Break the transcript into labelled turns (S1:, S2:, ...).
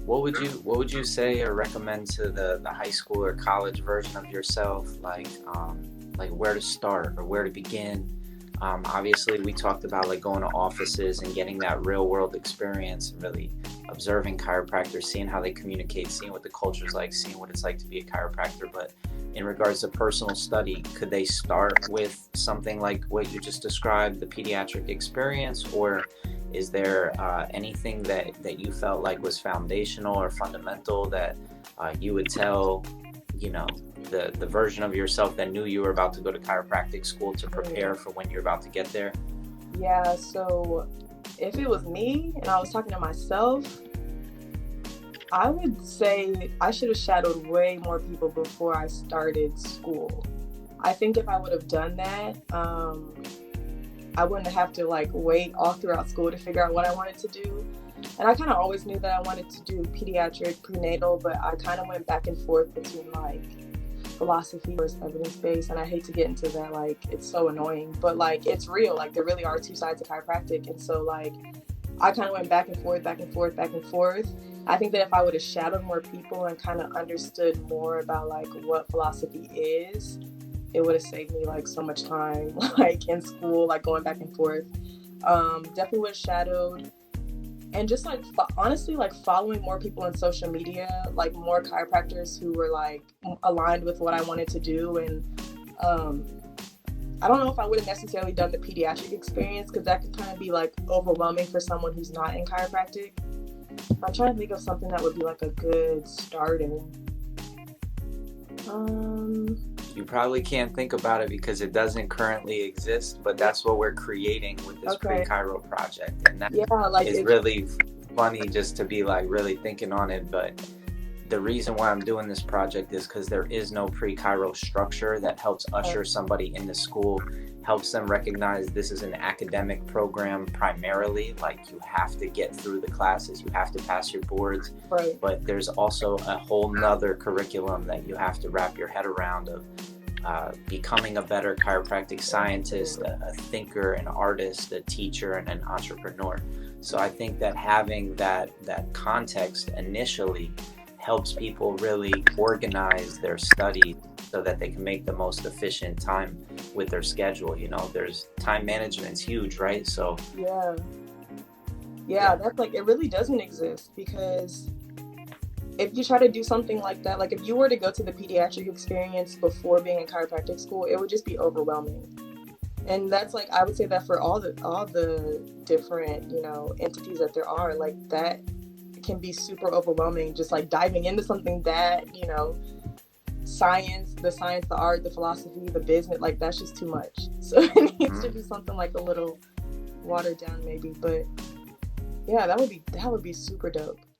S1: what would you say or recommend to the high school or college version of yourself, like where to start or where to begin? Obviously, we talked about like going to offices and getting that real world experience and really observing chiropractors, seeing how they communicate, seeing what the culture is like, seeing what it's like to be a chiropractor. But in regards to personal study, could they start with something like what you just described, the pediatric experience, or is there anything that you felt like was foundational or fundamental that you would tell, you know, the version of yourself that knew you were about to go to chiropractic school to prepare for when you're about to get there?
S2: Yeah, so if it was me and I was talking to myself, I would say I should have shadowed way more people before I started school. I think if I would have done that, I wouldn't have to like wait all throughout school to figure out what I wanted to do. And I kind of always knew that I wanted to do pediatric prenatal, but I kind of went back and forth between like philosophy versus evidence based. And I hate to get into that, like it's so annoying, but like it's real. Like there really are two sides of chiropractic. And so like I kind of went back and forth, back and forth, back and forth. I think that if I would have shadowed more people and kind of understood more about like what philosophy is, it would have saved me like so much time, like in school, like going back and forth. Definitely would have shadowed and just like honestly, like following more people on social media, like more chiropractors who were like aligned with what I wanted to do. And I don't know if I would have necessarily done the pediatric experience because that could kind of be like overwhelming for someone who's not in chiropractic. I'm trying to think of something that would be like a good starting.
S1: You probably can't think about it because it doesn't currently exist, but that's what we're creating with this
S2: Okay.
S1: pre-chiro project. And that
S2: Yeah, like
S1: is really funny just to be like really thinking on it. But the reason why I'm doing this project is because there is no pre-chiro structure that helps usher somebody into school, helps them recognize this is an academic program primarily, like you have to get through the classes, you have to pass your boards,
S2: right.
S1: but there's also a whole nother curriculum that you have to wrap your head around of becoming a better chiropractic scientist, a thinker, an artist, a teacher, and an entrepreneur. So I think that having that context initially helps people really organize their studies so that they can make the most efficient time with their schedule. You know, there's time management's huge, right? So
S2: Yeah, that's like it really doesn't exist because if you try to do something like that, like if you were to go to the pediatric experience before being in chiropractic school, it would just be overwhelming. And that's like I would say that for all the different, entities that there are, like that can be super overwhelming, just like diving into something that, science, the art, the philosophy, the business, like that's just too much. So it needs to be something like a little watered down maybe. But yeah, that would be super dope.